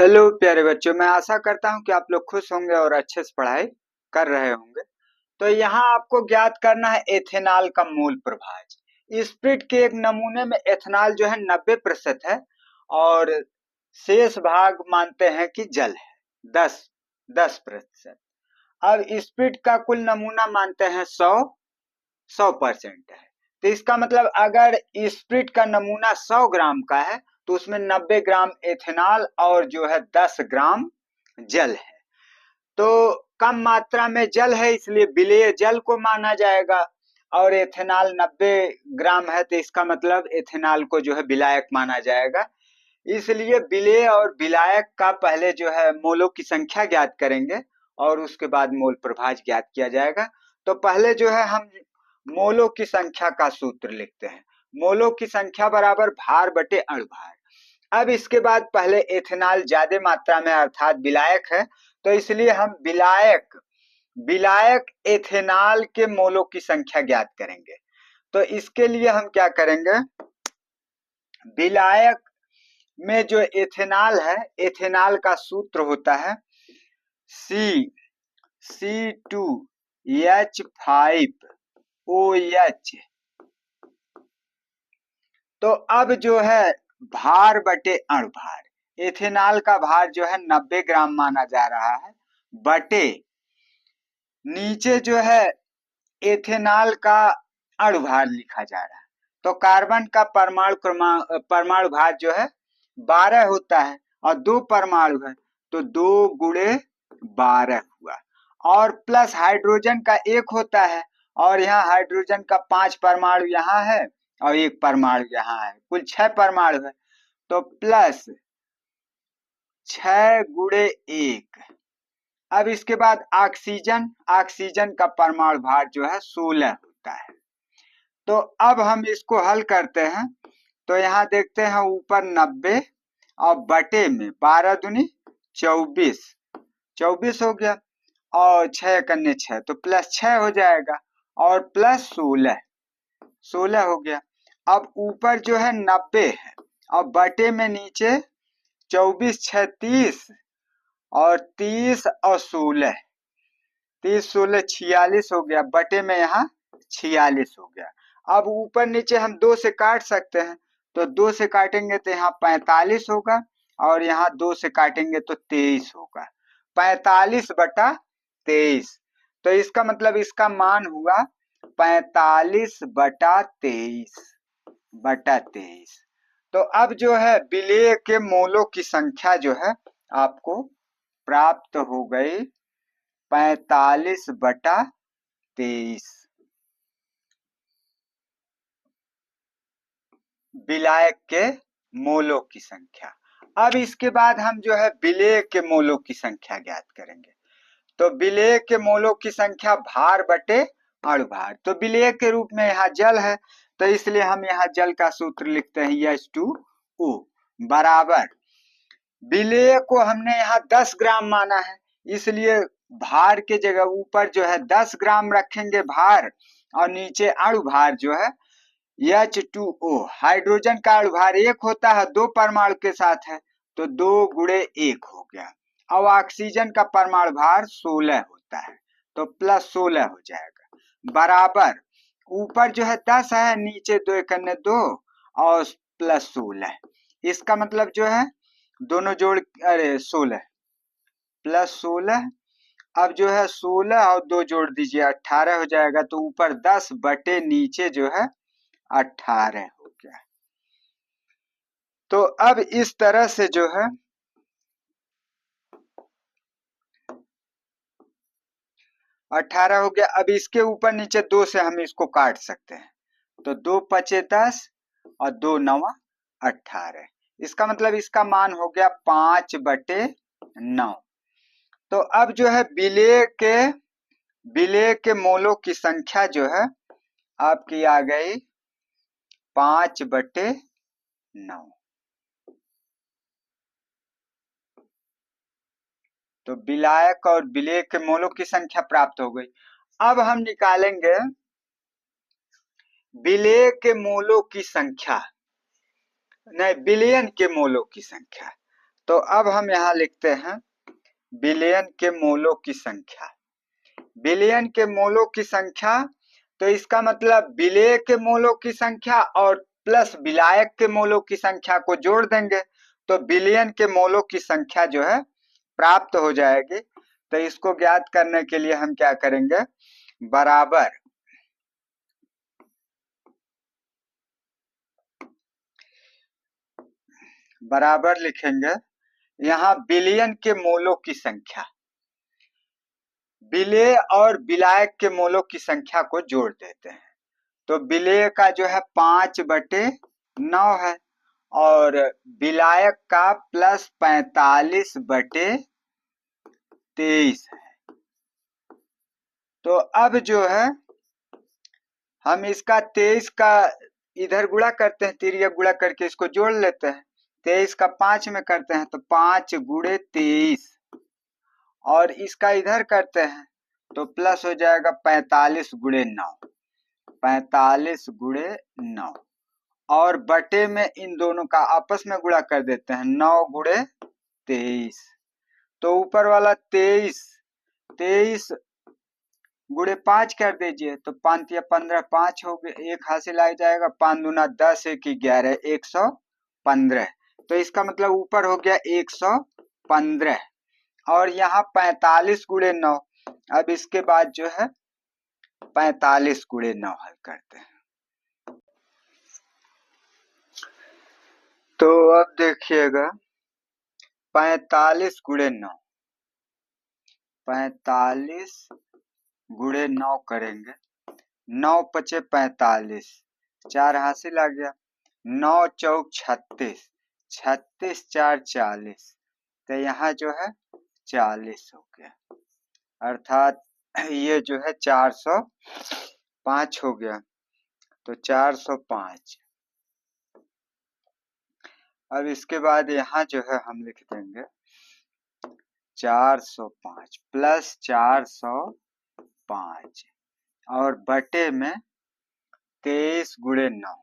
Hello प्यारे बच्चों, मैं आशा करता हूं कि आप लोग खुश होंगे और अच्छे से पढ़ाई कर रहे होंगे। तो यहाँ आपको ज्ञात करना है एथेनॉल का मूल प्रभाज। स्प्रिट के एक नमूने में एथेनॉल जो है 90% है और शेष भाग मानते हैं कि जल है 10%। अब स्प्रिट का कुल नमूना मानते हैं 100% है। तो इसका मतलब अगर स्प्रिट का नमूना 100 ग्राम का है तो उसमें 90 ग्राम एथेनॉल और जो है 10 ग्राम जल है। तो कम मात्रा में जल है इसलिए विलेय जल को माना जाएगा और एथेनॉल 90 ग्राम है तो इसका मतलब एथेनॉल को जो है विलायक माना जाएगा। इसलिए विलेय और विलायक का पहले जो है मोलों की संख्या ज्ञात करेंगे और उसके बाद मोल प्रभाज ज्ञात किया जाएगा। तो पहले जो है हम मोलों की संख्या का सूत्र लिखते हैं। मोलों की संख्या बराबर भार बटे अणुभार। अब इसके बाद पहले एथेनॉल ज्यादा मात्रा में अर्थात विलायक है तो इसलिए हम विलायक विलायक एथेनॉल के मोलों की संख्या ज्ञात करेंगे। तो इसके लिए हम क्या करेंगे, विलायक में जो एथेनॉल है एथेनॉल का सूत्र होता है C2H5OH। तो अब जो है भार बटे अणुभार, एथेनॉल का भार जो है 90 ग्राम माना जा रहा है बटे नीचे जो है एथेनॉल का अणुभार लिखा जा रहा है। तो कार्बन का परमाणु भार जो है 12 होता है और 2 परमाणु है तो 2 गुणे 12 हुआ और प्लस हाइड्रोजन का 1 होता है और यहाँ हाइड्रोजन का 5 परमाणु यहाँ है और 1 परमाणु यहाँ है, कुल 6 परमाणु है तो प्लस 6 गुणे 1। अब इसके बाद ऑक्सीजन, ऑक्सीजन का परमाणु भार जो है 16 होता है। तो अब हम इसको हल करते हैं तो यहाँ देखते हैं ऊपर 90 और बटे में 12 दूनी 24 हो गया और 6 कन्ने 6 तो प्लस 6 हो जाएगा और प्लस 16 हो गया। अब ऊपर जो है 90 है और बटे में नीचे 24 6 30 और 30 और 16 30 16 46 हो गया बटे में यहाँ 46 हो गया। अब ऊपर नीचे हम 2 से काट सकते हैं तो 2 से काटेंगे तो यहाँ 45 होगा और यहाँ 2 से काटेंगे तो 23 होगा, 45 बटा 23। तो इसका मतलब इसका मान हुआ 45 बटा 23। तो अब जो है विलेय के मोलों की संख्या जो है आपको प्राप्त हो गई 45 बटा 23। विलायक के मोलों की संख्या। अब इसके बाद हम जो है विलेय के मोलों की संख्या ज्ञात करेंगे। तो विलेय के मोलों की संख्या भार बटे अणुभार। तो विलेय के रूप में यहाँ जल है तो इसलिए हम यहाँ जल का सूत्र लिखते हैं H2O बराबर विलेय को हमने यहाँ 10 ग्राम माना है इसलिए भार के जगह ऊपर जो है 10 ग्राम रखेंगे भार और नीचे अणुभार जो है H2O। हाइड्रोजन का अणुभार 1 होता है, 2 परमाणु के साथ है तो 2 गुणे 1 हो गया। अब ऑक्सीजन का परमाणु भार 16 होता है तो प्लस 16 हो जाएगा बराबर ऊपर जो है 10 है नीचे 2 एकन्ने 2 और प्लस 16। इसका मतलब जो है दोनों जोड़ 16 प्लस 16। अब जो है 16 और 2 जोड़ दीजिए 18 हो जाएगा तो ऊपर 10 बटे नीचे जो है 18 हो गया। तो अब इस तरह से जो है 18 हो गया। अब इसके ऊपर नीचे 2 से हम इसको काट सकते हैं तो 2 पचे 10 और 2 नवा 18। इसका मतलब इसका मान हो गया 5 बटे 9। तो अब जो है विलेय के मोलों की संख्या जो है आपकी आ गई 5 बटे 9। तो विलायक और विलेय के मोलों की संख्या प्राप्त हो गई। अब हम निकालेंगे विलेय के मोलों की संख्या, नहीं विलयन के मोलों की संख्या। तो अब हम यहाँ लिखते हैं विलयन के मोलों की संख्या। विलयन के मोलों की संख्या, तो इसका मतलब विलेय के मोलों की संख्या और प्लस विलायक के मोलों की संख्या को जोड़ देंगे तो विलयन के मोलों की संख्या जो है प्राप्त हो जाएगी। तो इसको ज्ञात करने के लिए हम क्या करेंगे, बराबर लिखेंगे यहाँ विलयन के मोलों की संख्या, विलेय और विलायक के मोलों की संख्या को जोड़ देते हैं। तो विलेय का जो है 5/9 है और विलायक का प्लस 45/23 है। तो अब जो है हम इसका 23 का इधर गुणा करते हैं, तिर्यक गुणा करके इसको जोड़ लेते हैं। 23 का 5 में करते हैं तो 5 गुणे 23 और इसका इधर करते हैं तो प्लस हो जाएगा 45 गुणे 9, 45 गुणे 9 और बटे में इन दोनों का आपस में गुणा कर देते हैं 9 गुणे 23। तो ऊपर वाला 23 गुणे 5 कर दीजिए तो 5 या 15 5 हो गए, एक हासिल आ जाएगा, 5 दूना 10 1 11 115। तो इसका मतलब ऊपर हो गया 115 और यहाँ 45 गुणे 9। अब इसके बाद जो है 45 गुणे 9 हल करते हैं। तो अब देखिएगा 45 गुणे 9, 45 गुणे 9 करेंगे, 9 पचे 45, 4 हासिल आ गया, 9 चौक 36, 36 4 40। तो यहाँ जो है 40 हो गया, अर्थात ये जो है 405 हो गया। तो 405। अब इसके बाद यहाँ जो है हम लिख देंगे 405 प्लस 405 और बटे में 23 गुणे 9।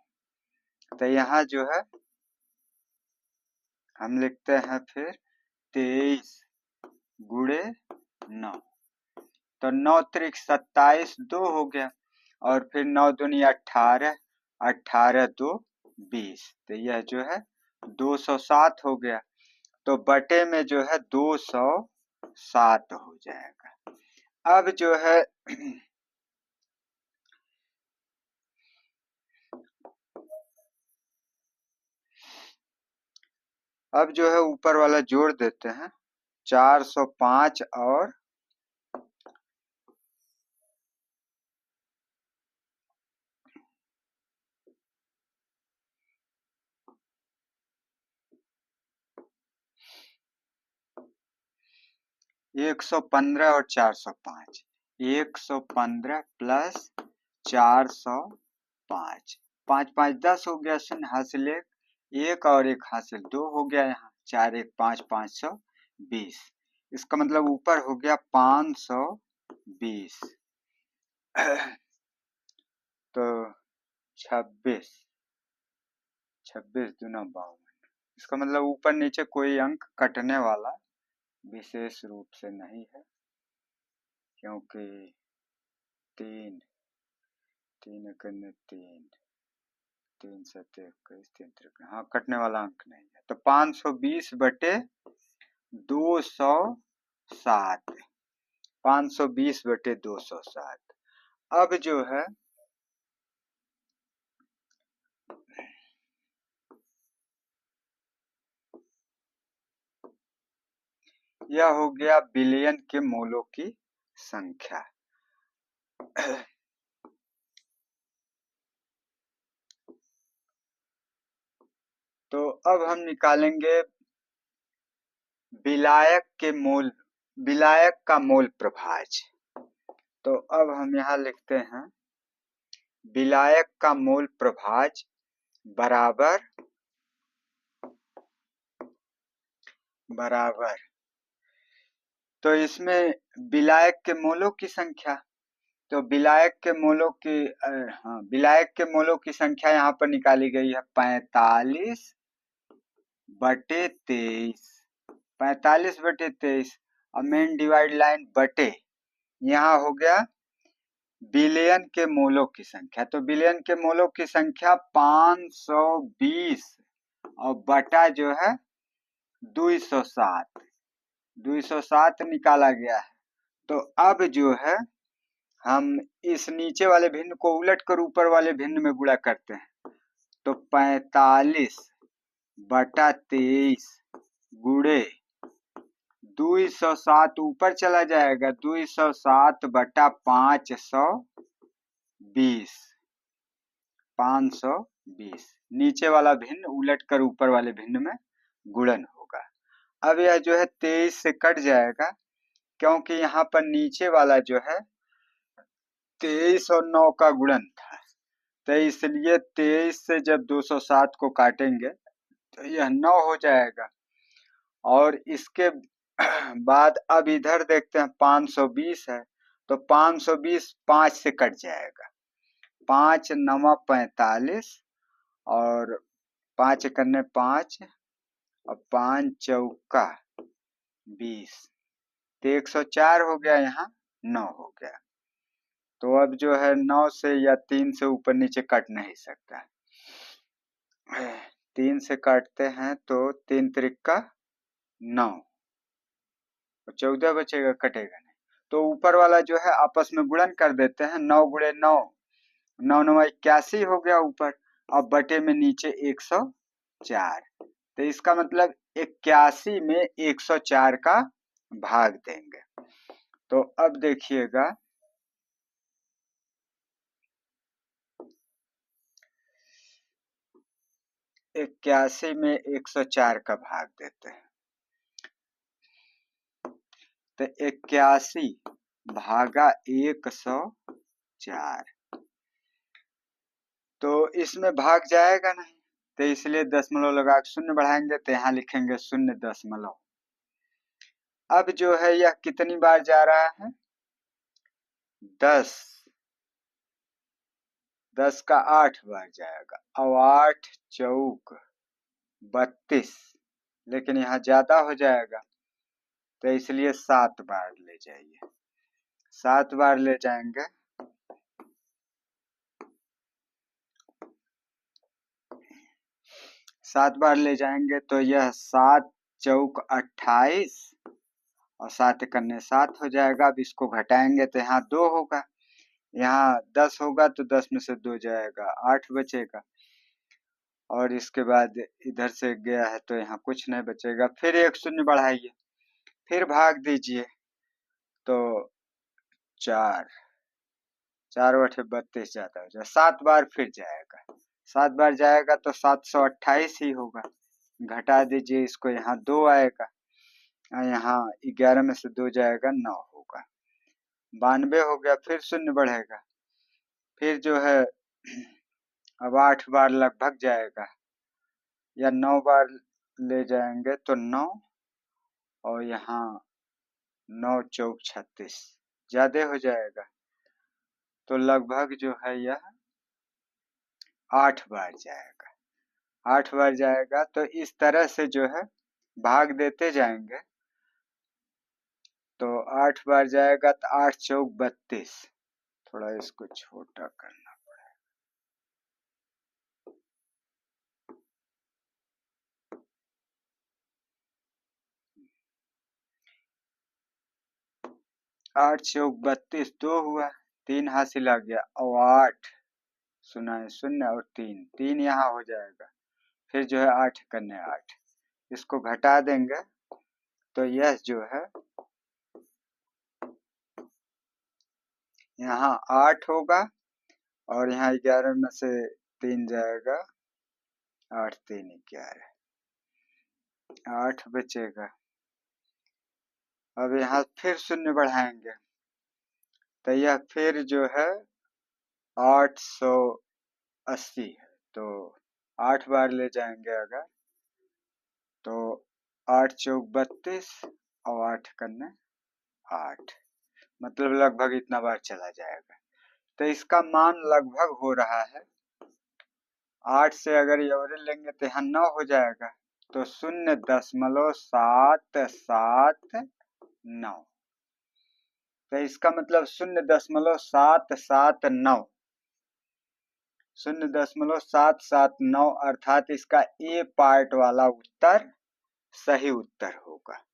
तो यहाँ जो है हम लिखते हैं फिर 23 गुणे 9। तो 9 त्रिक 27, 2 हो गया और फिर 9 दूनी 18, 18 2 20। तो यह जो है 207 हो गया। तो बटे में जो है 207 हो जाएगा। अब जो है अब जो है ऊपर वाला जोड़ देते हैं 405 और 115 और 405, 115 प्लस 405, 5 5 10 हो गया, शून्य हासिल 1 और 1 हासिल 2 हो गया, यहाँ 4 1 5 520। इसका मतलब ऊपर हो गया 520। तो 26 26 दूना 52। इसका मतलब ऊपर नीचे कोई अंक कटने वाला विशेष रूप से नहीं है, क्योंकि 3 3 करने 3 3 7 21 3 3, हाँ कटने वाला अंक नहीं है। तो 520 बटे 207, 520 बटे 207। अब जो है यह हो गया विलयन के मोलों की संख्या। तो अब हम निकालेंगे विलायक के मोल, विलायक का मोल प्रभाज। तो अब हम यहाँ लिखते हैं विलायक का मोल प्रभाज बराबर तो इसमें विलायक के मोलों की संख्या, तो विलायक के मोलों की हाँ विलायक के मोलों की संख्या यहाँ पर निकाली गई है 45 बटे 23। 45/23। अब मेन डिवाइड लाइन बटे, यहाँ हो गया बिलियन के मोलों की संख्या। तो बिलियन के मोलों की संख्या 520 और बटा जो है 207, 207 निकाला गया है। तो अब जो है हम इस नीचे वाले भिन्न को उलट कर ऊपर वाले भिन्न में गुणा करते हैं। तो 45/23 गुणे 207 ऊपर चला जाएगा, 207/520, 520 नीचे वाला भिन्न उलट कर ऊपर वाले भिन्न में गुणन होगा। अब यह जो है 23 से कट जाएगा, क्योंकि यहाँ पर नीचे वाला जो है 23 और 9 का गुणन था, तो इसलिए 23 से जब 207 को काटेंगे तो यह 9 हो जाएगा। और इसके बाद अब इधर देखते हैं 520 है, तो 520 5 से कट जाएगा, 5 9 45 और 5 करने 5 और 5 चौका 20, तो 104 हो गया, यहाँ 9 हो गया। तो अब जो है 9 से या 3 से ऊपर नीचे कट नहीं सकता, 3 से काटते हैं तो 3 त्रिका 9, 14 बचेगा, कटेगा नहीं। तो ऊपर वाला जो है आपस में गुणन कर देते हैं, 9 गुणे 9, 9 9 81 हो गया ऊपर, अब बटे में नीचे 104, तो इसका मतलब 81 में 104 का भाग देंगे। तो अब देखिएगा 81 में 104 का भाग देते हैं, तो 81 भागा 104, तो इसमें भाग जाएगा नहीं, तो इसलिए दशमलव लगा के शून्य बढ़ाएंगे, तो यहाँ लिखेंगे 0.। अब जो है यह कितनी बार जा रहा है, 10, 10 का 8 बार जाएगा, और 8 चौक 32, लेकिन यहाँ ज्यादा हो जाएगा, तो इसलिए 7 बार ले जाइए, 7 बार ले जाएंगे, 7 बार ले जाएंगे, तो यह 7 चौक 28 और 7 करने 7 हो जाएगा। अब इसको घटाएंगे तो यहाँ 2 होगा, यहाँ 10 होगा तो 10 में से 2 जाएगा, 8 बचेगा, और इसके बाद इधर से गया है तो यहाँ कुछ नहीं बचेगा। फिर एक शून्य बढ़ाइए, फिर भाग दीजिए, तो 4 4 बटे 32 जाता हो जाए, 7 बार फिर जाएगा, 7 बार जाएगा तो 728 ही होगा। घटा दीजिए इसको, यहाँ 2 आएगा, यहाँ 11 में से 2 जाएगा, 9 होगा, 92 हो गया। फिर शून्य बढ़ेगा, फिर जो है अब 8 बार लगभग जाएगा, या 9 बार ले जाएंगे तो 9, और यहाँ 9 चौक 36 ज्यादा हो जाएगा, तो लगभग जो है यह 8 बार जाएगा, 8 बार जाएगा। तो इस तरह से जो है भाग देते जाएंगे, तो 8 बार जाएगा, तो 8 चौक 32, थोड़ा इसको छोटा करना पड़ेगा, 8 चौक 32, 2 हुआ, 3 हासिल आ गया, और 8 सुना है 0 और 3, 3 यहाँ हो जाएगा, फिर जो है 8 करने 8, इसको घटा देंगे, तो यह जो है यहाँ 8 होगा, और यहाँ 11 में से 3 जाएगा, 8 3 11, 8 बचेगा। अब यहाँ फिर शून्य बढ़ाएंगे, तो यह फिर जो है 880 है, तो 8 बार ले जाएंगे अगर, तो 8 चौक 32 और 8 करने 8, मतलब लगभग इतना बार चला जाएगा। तो इसका मान लगभग हो रहा है 8 से, अगर एवरेज लेंगे तो यहाँ 9 हो जाएगा, तो 0.779। तो इसका मतलब 0.779, 0.779 अर्थात इसका ए पार्ट वाला उत्तर सही उत्तर होगा।